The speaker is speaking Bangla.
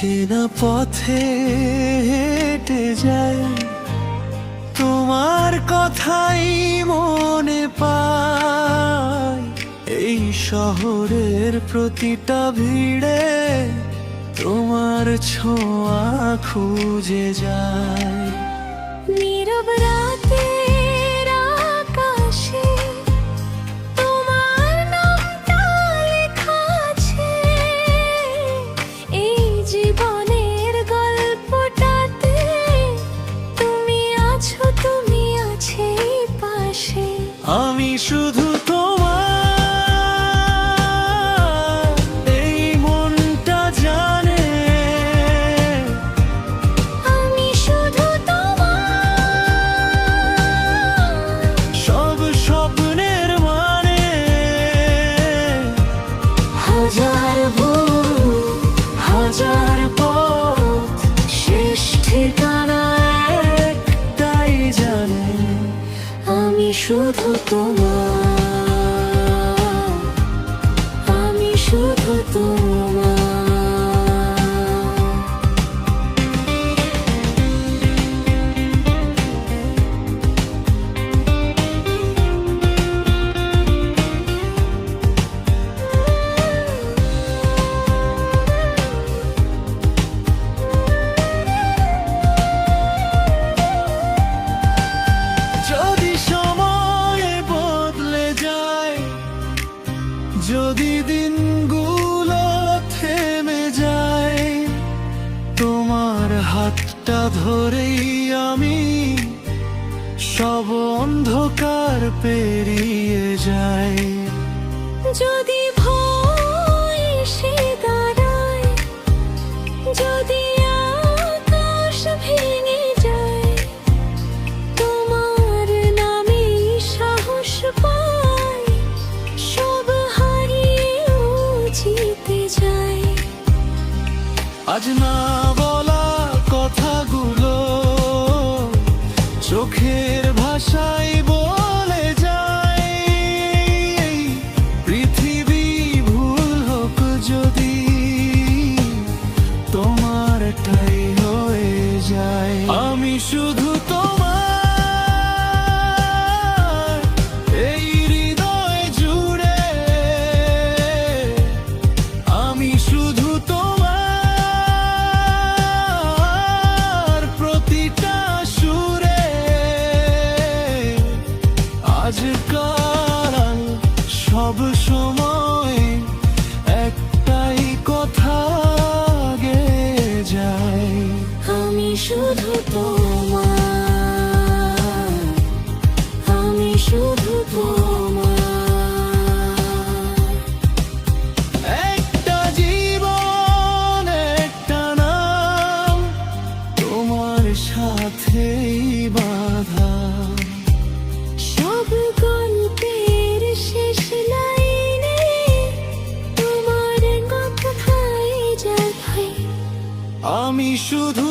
চেনা পথে হেঁটে যাই, তোমার কথাই মনে পাই। এই শহরের প্রতিটা ভিড়ে তোমার ছোঁয়া খুঁজে যায়। নীরব রাতের আকাশে তোমার নামটা লেখা আছে। এই জীবনের গল্পটাতে তুমি আছো, তুমি আছে পাশে। আমি শুধু তোমার, এই মনটা জানে। আমি শুধু তোমার, সব স্বপ্নের মানে। হাজার ভুল, হাজার পথ, শেষ ঠিকানা একটাই জানে, আমি শুধু তোমার, আমি শুধু তোমার। যদি সময় বদলে যায়, যদি দিনগুলো থেমে যায়, তোমার হাতটা ধরেই আমি সব অন্ধকার পেরিয়ে যাই। যদি ভয় এসে দাঁড়ায়, যদি আকাশ ভেঙে যায়, তোমার নামে সাহস পাই, সব হারিয়েও জিতে যাই। আজ না বলা কথাগুলো চোখের ভাষায় বলে যায়। পৃথিবী ভুল হোক যদি, তোমারটাই হয়ে যায়। আমি শুধু তোমার, এই হৃদয় জুড়ে। আমি শুধু তোমার, প্রতিটা সুরে। আজকাল সব সময় একটাই কথা গেয়ে যায়। আমি শুধু তোমার, আমি শুধু তোমার। একটা জীবন, একটা নাম, তোমার সাথেই বাঁধা। সব গল্পের শেষ লাইনে তোমার কথাই যায় ভাই। আমি শুধু